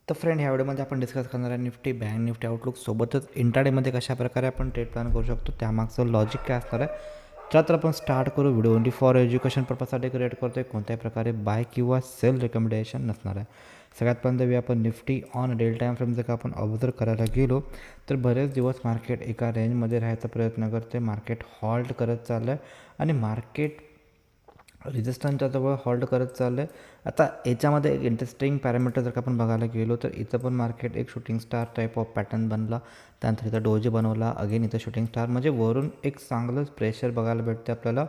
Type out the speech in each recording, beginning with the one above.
तर फ्रेंड ह्या व्हिडिओमध्ये आपण डिस्कस करणार आहे निफ्टी बँक निफ्टी आउटलुक सोबतच इंट्राडेमध्ये कशा प्रकारे आपण ट्रेड प्लॅन करू शकतो त्यामागचं लॉजिक काय असणार आहे. चला तर आपण स्टार्ट करू. व्हिडिओ ओनली फॉर एज्युकेशन पर्पजसाठी क्रिएट करतो आहे. कोणत्याही प्रकारे बाय किंवा सेल रिकमेंडेशन नसणार आहे. सगळ्यात पहिल्यांदा आपण Nifty on real time frame जर का आपण ऑब्झर्व करायला गेलो तर बरेच दिवस मार्केट एका रेंजमध्ये राहायचा प्रयत्न करते. मार्केट हॉल्ट करत चाललं आहे आणि मार्केट रेजिस्टन्सच्या जवळ हॉल्ड करत चाललं आहे. आता याच्यामध्ये एक इंटरेस्टिंग पॅरामीटर जर का आपण बघायला गेलो तर इथं पण मार्केट एक shooting star type of pattern बनला. त्यानंतर इथं डोजे बनवला. अगेन इथं शूटिंग स्टार म्हणजे वरून एक चांगलंच प्रेशर बघायला भेटते आपल्याला.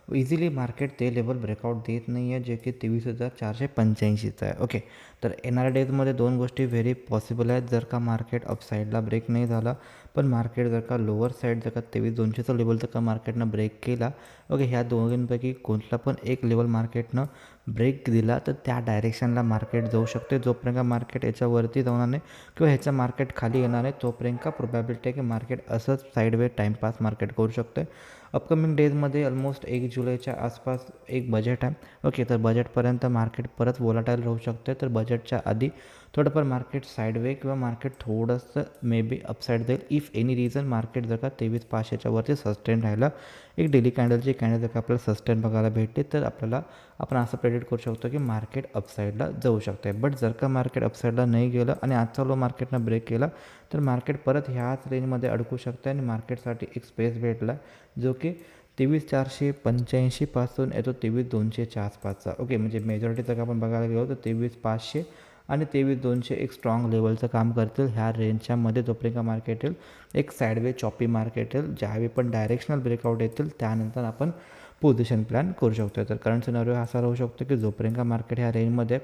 इझिली मार्केट ते लेवल ब्रेकआउट देत नाही आहे जे की 23,485चं आहे. ओके, तर येणाऱ्या डेजमध्ये दोन गोष्टी व्हेरी पॉसिबल आहेत. जर का मार्केट अपसाईडला ब्रेक नाही झाला पण मार्केट जर का लोअर साईड जर का 23,200चा लेवल जर का मार्केटनं ब्रेक केला, ओके, ह्या दोघांपैकी कोणता पण एक लेवल मार्केटनं ब्रेक दिला तर त्या डायरेक्शनला मार्केट जाऊ शकते. जोपर्यंत मार्केट याच्यावरती जाणार नाही किंवा ह्याचं मार्केट खाली येणार नाही तोपर्यंत प्रोबॅबिलिटी आहे की मार्केट असंच साईडवे टाईमपास मार्केट करू शकते. अपकमिंग डेजमध्ये ऑलमोस्ट 1 जुलैच्या आसपास एक बजेट आहे. ओके, तर बजेटपर्यंत मार्केट परत वोलाटाईल राहू शकते. तर बजेटच्या आधी थोडंफार मार्केट साईडवे किंवा मार्केट थोडंसं मे बी अपसाईड जाईल इफ एनी रिझन मार्केट जर का 23,500च्या वरती सस्टेन राहिला. एक डेली कॅन्डलची कॅन्डल जर का आपल्याला सस्टेन बघायला भेटते तर आपण असं प्रेडिक्ट करू शकतो की मार्केट अपसाईडला जाऊ शकते. बट जर का मार्केट अपसाईडला नाही गेलं आणि आजचा लो मार्केटनं ब्रेक केला तर मार्केट परत ह्याच रेंजमध्ये अडकू शकते आणि मार्केटसाठी एक स्पेस भेटला जो की 23,485 पासून येतो 23,200च्या आसपासचा. ओके, म्हणजे मेजॉरिटी जर का आपण बघायला गेलो तर 23,500 आणि 23,200 एक स्ट्रॉंग लेवलचं काम करतील ह्या रेंजच्या मध्ये. जोपर्यंत मार्केट येईल एक साईडवे चॉपी मार्केट येईल, ज्यावेळी पण डायरेक्शनल ब्रेकआउट येतील त्यानंतर आपण पोझिशन प्लॅन करू शकतो. तर करंट सिनारिओ असा राहू शकतो की जोपर्यंत मार्केट ह्या रेंजमध्ये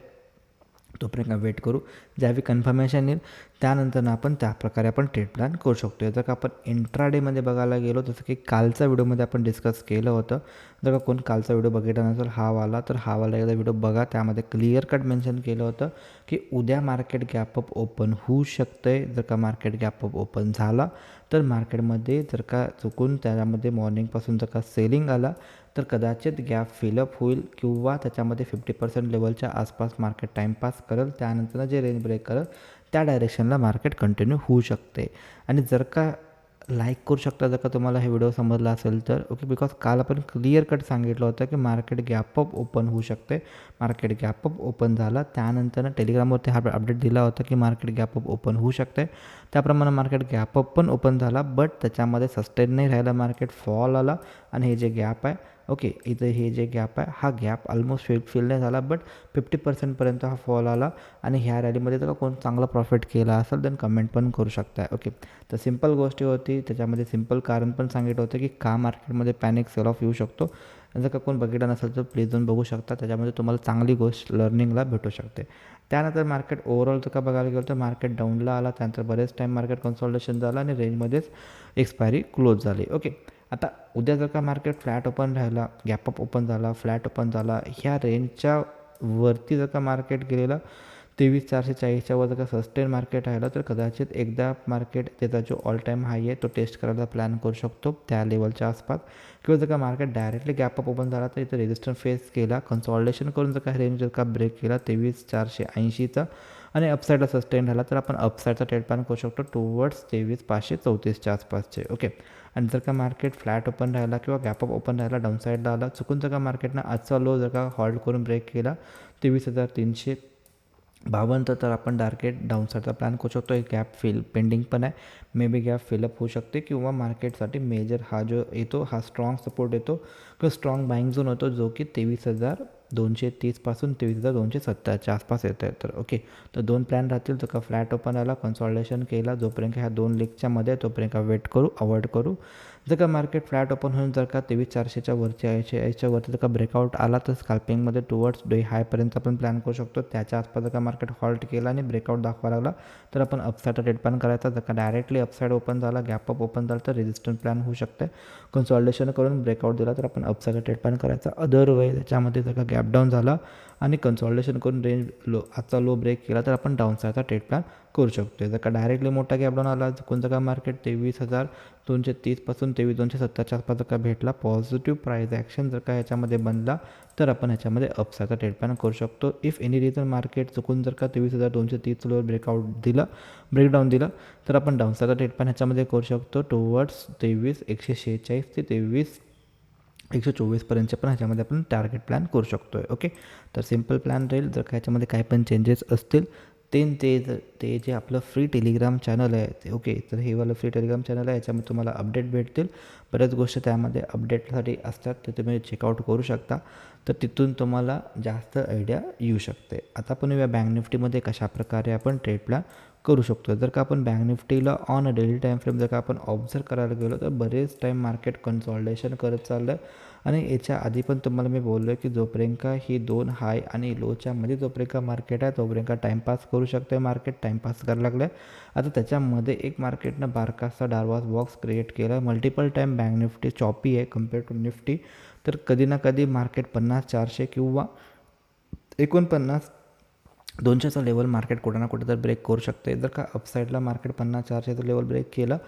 तोपर्यंत वेट करू. ज्यावेळी कन्फर्मेशन येईल त्यानंतर आपण त्याप्रकारे आपण ट्रेड प्लॅन करू शकतो. जर का आपण इंट्राडेमध्ये बघायला गेलो जसं की कालच्या व्हिडिओमध्ये आपण डिस्कस केलं होतं. जर का कोण कालचा व्हिडिओ बघितला नसेल तर हा वाला एकदा व्हिडिओ बघा. त्यामध्ये क्लिअर कट मेन्शन केलं होतं की उद्या मार्केट गॅपअप ओपन होऊ शकतं. जर का मार्केट गॅपअप ओपन झाला तर मार्केटमध्ये जर का चुकून त्याच्यामध्ये मॉर्निंगपासून जर का सेलिंग आला तर कदाचित गॅप फिलअप होईल किंवा त्याच्यामध्ये 50% लेवलच्या आसपास मार्केट टाईमपास करेल. त्यानंतर जे रेंज ब्रेक करेल त्या डायरेक्शनला मार्केट कंटिन्यू होऊ शकते. आणि जर का लाईक करू शकता जर का तुम्हाला हे व्हिडिओ समजला असेल तर. ओके, बिकॉज काल आपण क्लिअर कट सांगितलं होतं की मार्केट गॅपअप ओपन होऊ शकते. मार्केट गॅपअप ओपन झाला त्यानंतर टेलिग्रामवरती हा अपडेट दिला होता की मार्केट गॅपअप ओपन होऊ शकते. त्याप्रमाणे मार्केट गॅपअप पण ओपन झाला बट त्याच्यामध्ये सस्टेन नाही राहिला. मार्केट फॉल आला आणि हे जे गॅप आहे, ओके, इथं हे जे गॅप आहे हा गॅप ऑलमोस्ट फिल नाही झाला बट 50%पर्यंत हा फॉल आला. आणि ह्या रॅलीमध्ये जर का कोण चांगला प्रॉफिट केला असेल तर कमेंट पण करू शकता. ओके, तर सिम्पल गोष्टी होती. त्याच्यामध्ये सिम्पल कारण पण सांगितलं होतं की का मार्केटमध्ये पॅनिक सेल ऑफ येऊ शकतो. जर का कोण बघितलं नसेल तर प्लीज जाऊन बघू शकता. त्याच्यामध्ये तुम्हाला चांगली गोष्ट लर्निंगला भेटू शकते. त्यानंतर मार्केट ओव्हरऑल जर का बघायला गेलं तर मार्केट डाऊनला आला. त्यानंतर बरेच टाईम मार्केट कन्सॉल्टेशन झालं आणि रेंजमध्येच एक्सपायरी क्लोज झाली. ओके, आता उद्या जर का मार्केट फ्लॅट ओपन राहिला, गॅपअप ओपन झाला, फ्लॅट ओपन झाला, ह्या रेंजच्या वरती जर का मार्केट गेलेलं 23,440च्या वर जर का सस्टेन मार्केट राहिलं तर कदाचित एकदा मार्केट त्याचा जो ऑल टाईम हाय आहे तो टेस्ट करायला प्लॅन करू शकतो त्या लेवलच्या आसपास. किंवा जर का मार्केट डायरेक्टली गॅपअप ओपन झाला तर इथं रेजिस्टन्स फेस केला, कन्सॉल्टेशन करून जर का रेंज जर का ब्रेक केला 23,480चा आणि अपसाईडला सस्टेन झाला तर आपण अपसाईडचा ट्रेड प्लॅन करू शकतो टुवर्ड्स 23,534च्या आसपासचे. ओके, आणि जर का मार्केट फ्लॅट ओपन राहिला किंवा गॅपअप ओपन राहिला डाऊनसाईडला आला, चुकून जर का मार्केटनं आजचा लो जर का हॉल्ड करून ब्रेक केला 23,352 तर आपण डायरेक्ट डाऊनसाईडचा प्लॅन करू शकतो. एक गॅप पेंडिंग पण आहे. मे बी गॅप फिलअप होऊ शकते किंवा मार्केटसाठी मेजर हा जो येतो हा स्ट्रॉंग सपोर्ट येतो किंवा स्ट्रॉंग बाईंग झोन होतो जो की 23,230 पासून 23,270च्या आसपास येत आहे. तर ओके, तर दोन प्लॅन राहतील. जर का फ्लॅट ओपन आला, कन्सॉल्टेशन केला, जोपर्यंत ह्या दोन लेगच्या मध्ये तोपर्यंत वेट करू, अवॉइड करू. जर का मार्केट फ्लॅट ओपन होऊन जर का 23,400च्या वरच्या याच्या वरती जर का ब्रेकआउट आला तर स्कॅल्पिंगमध्ये टुवर्ड्स डे हायपर्यंत आपण प्लॅन करू शकतो. त्याच्या आसपास जर का मार्केट हॉल्ट केला आणि ब्रेकआउट दाखवा लागला तर आपण अपसाईडचा ट्रेड प्लॅन करायचा. जर का डायरेक्टली अपसाईड ओपन झाला, गॅपअप ओपन झाला तर रेजिस्टन्स प्लॅन होऊ शकते. कन्सॉल्टेशन करून ब्रेकआउट दिला तर आपण अपसाईडचा ट्रेड प्लॅन करायचा. अदरवाईज त्याच्यामध्ये जर का गॅप डाऊन झाला आणि कन्सॉल्टेशन करून रेंज आजचा लो ब्रेक केला तर आपण डाऊनसाईडचा ट्रेड प्लॅन करू शकतो. जर का डायरेक्टली मोठा गॅप डाऊन आला, चुकून जर का मार्केट 230 23 270च्या आसपास जर का भेटला, पॉझिटिव्ह प्राईस ॲक्शन जर का ह्याच्यामध्ये बनला तर आपण ह्याच्यामध्ये अपसाईडचा ट्रेड प्लॅन करू शकतो. इफ एनी रिझन मार्केट चुकून जर का 23,230 लोवर ब्रेकडाऊन दिलं तर आपण डाऊनसाईडचा ट्रेड प्लॅन ह्याच्यामध्ये करू शकतो टुवर्ड्स 23,146 ते 23,124पर्यंतचे पण ह्याच्यामध्ये आपण टार्गेट प्लॅन करू शकतो आहे. ओके, तर सिम्पल प्लॅन राहील. जर का ह्याच्यामध्ये काय पण चेंजेस असतील ते जे आपलं फ्री टेलिग्राम चॅनल आहे ते, ओके, तर हे वालं फ्री टेलिग्राम चॅनल आहे, याच्यामध्ये तुम्हाला अपडेट भेटतील. बऱ्याच गोष्टी त्यामध्ये अपडेटसाठी असतात, ते तुम्ही चेकआउट करू शकता. तर तिथून तुम्हाला जास्त आयडिया येऊ शकते. आता आपण या बँक निफ्टीमध्ये कशाप्रकारे आपण ट्रेड प्लॅन करू शकतो. जर का आपण बँक निफ्टीला on a daily time frame जर का आपण ऑब्झर्व करायला गेलो तर बरेच टाईम मार्केट कन्सॉल्टेशन करत चाललं आहे. आणि याच्या आधी पण तुम्हाला मी बोललो आहे की जोपर्यंत ही 2 हाय आणि लोच्या मध्ये जोपर्यंत मार्केट आहे तोपर्यंत टाईमपास करू शकते. मार्केट टाईमपास करायला लागलं आहे. आता त्याच्यामध्ये एक मार्केटनं बारकासा डार्वास बॉक्स क्रिएट केला. Multiple time bank Nifty choppy आहे कम्पेअर टू निफ्टी. तर कधी ना कधी मार्केट 50-400 किंवा 49-200चा लेवल मार्केट कुठं ना कुठं तर ब्रेक करू शकते. जर का अपसाईडला मार्केट 50-400चं लेवल ब्रेक केलं,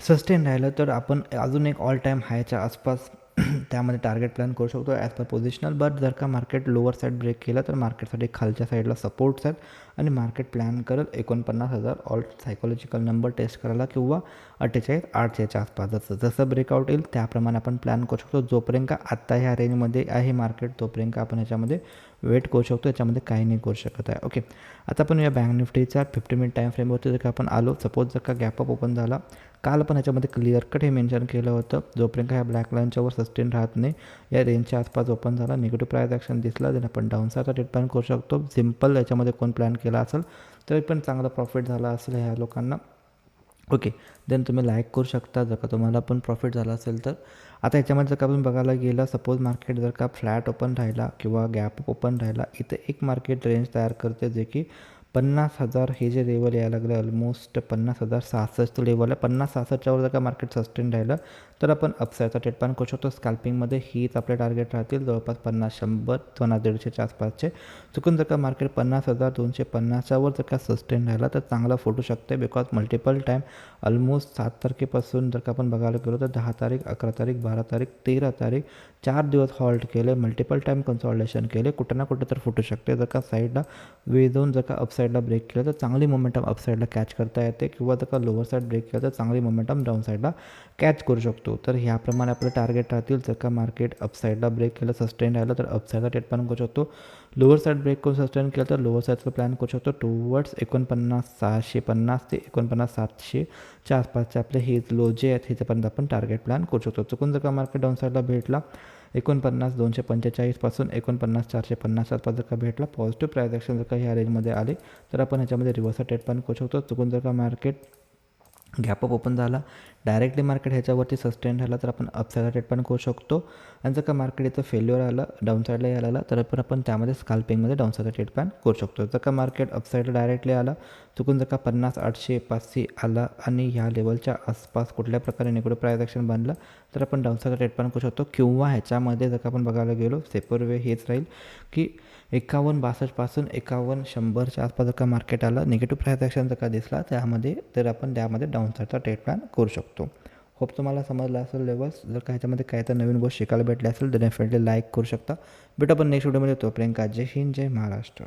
सस्टेन राहिलं, तर आपण अजून एक ऑल टाईम हायच्या आसपास त्यामध्ये टार्गेट प्लॅन करू शकतो ॲज पर पोझिशनल. बट जर का मार्केट लोअर साईड ब्रेक केला तर मार्केटसाठी खालच्या साईडला सपोर्ट्स आहेत आणि मार्केट प्लॅन करत 49,000 ऑल सायकोलॉजिकल नंबर टेस्ट करायला किंवा 48,800च्या आसपास जसं ब्रेकआउट येईल त्याप्रमाणे आपण प्लॅन करू शकतो. जोपर्यंत आत्ता ह्या रेंजमध्ये आहे मार्केट तोपर्यंत आपण ह्याच्यामध्ये वेट करू शकतो, याच्यामध्ये काही नाही करू शकत आहे. ओके, आता आपण या बँक निफ्टीच्या 50 मिनिट टाईम फ्रेमवरती जर का आपण आलो, सपोज जर का गॅपअप ओपन झाला, काल पण ह्याच्यामध्ये क्लिअर कट हे मेन्शन केलं होतं, जोपर्यंत ह्या ब्लॅक लाईनच्यावर सस्टेन राहत नाही, या रेंजच्या आसपास ओपन झाला, निगेटिव्ह प्राईस ॲक्शन दिसला, तर आपण डाऊनसाईडचा ट्रेड प्लॅन करू शकतो. सिम्पल याच्यामध्ये कोण प्लॅन केला असेल तर पण चांगला प्रॉफिट झाला असेल ह्या लोकांना. ओके, देन तुम्ही लाईक करू शकता जर का तुम्हाला पण प्रॉफिट झाला असेल तर. आता याच्यामध्ये जर का आपण बघायला गेलं, सपोज मार्केट जर का फ्लॅट ओपन राहिला किंवा गॅप ओपन राहिला, इथं एक मार्केट रेंज तयार करते जे की 50,000 हे जे लेवल यायला लागलं ऑलमोस्ट 50,066 लेवल आहे. 50,66च्यावर जर का मार्केट सस्टेन राहिलं तर आपण अपसाईडचा ट्रेड प्लॅन करू शकतो. स्कॅल्पिंगमध्ये हीच आपले टार्गेट राहतील जवळपास 50-100 किंवा 150च्या आसपासचे. चुकून जर का मार्केट 50,250च्यावर जर का सस्टेन राहिला तर चांगला फुटू शकते, बिकॉज मल्टिपल टाईम ऑलमोस्ट 7 तारखेपासून जर का आपण बघायला गेलो तर 10 तारीख, 11 तारीख, 12 तारीख, 13 तारीख 4 दिवस हॉल्ट केले, मल्टिपल टाईम कन्सॉल्टेशन केले, कुठं ना कुठं तर फुटू शकते. जर का साईडला वे जाऊन जर का अपसाईडला ब्रेक केलं तर चांगली मोमेंटम अपसाईडला कॅच करता येते, किंवा जर का लोअर साईड ब्रेक केलं तर चांगली मोमेंटम डाऊन साईडला कॅच करू शकतो. तर ह्याप्रमाणे आपलं टार्गेट राहतील. जर का मार्केट अपसाईडला ब्रेक केलं, सस्टेन राहिलं तर अपसाईडला ट्रेड प्लॅन करू शकतो. लोअर साईड ब्रेक करून सस्टेन केलं तर लोअर साईडचा प्लॅन करू शकतो टुवर्ड्स 49,650 ते 49,700च्या आसपासचे आपले हे लो जे आहेत ह्याच्यापर्यंत आपण टार्गेट प्लॅन करू शकतो. चुकून जर का मार्केट डाऊन साईडला भेटला 49,245 पासून 49,450 आसपास जर का भेटला, पॉझिटिव्ह प्राईस ॲक्शन जर का ह्या रेंजमध्ये आले तर आपण ह्याच्यामध्ये रिव्हर्सल ट्रेड प्लॅन करू शकतो. चुकून जर का मार्केट गॅपअप ओपन झाला, डायरेक्टली मार्केट ह्याच्यावरती सस्टेन राहिला तर आपण अपसाईडला ट्रेड पण करू शकतो. आणि जर का मार्केट इथं फेल्युअर आलं, डाऊनसाईडला यायला आला तर पण आपण त्यामध्ये स्कॅल्पिंगमध्ये डाऊनसाईडला ट्रेड प्लॅन करू शकतो. जर का मार्केट अपसाईडला डायरेक्टली आला, चुकून जर का 50,800 500 आला आणि ह्या लेवलच्या आसपास कुठल्या प्रकारे निगेटिव्ह प्राईस ॲक्शन बनलं तर आपण डाऊनसाईडला ट्रेड प्लॅन करू शकतो. किंवा ह्याच्यामध्ये जर का आपण बघायला गेलो, सेपर वे हेच राहील की 51,62 पासून 51,100च्या आसपास जर का मार्केट आलं, निगेटिव्ह प्राईस ॲक्शन जर का दिसला तर आपण त्यामध्ये डाऊनसाईडचा ट्रेड प्लॅन करू शकतो. होप तुम्हाला समजलं असेल लेवल्स. जर का ह्याच्यामध्ये काय तर नवीन गोष्ट शिकायला भेटली असेल तर डेफिनेटली लाईक करू शकता. भेटू आपण नेक्स्ट व्हिडिओमध्ये. तोपर्यंत जय हिंद, जय महाराष्ट्र.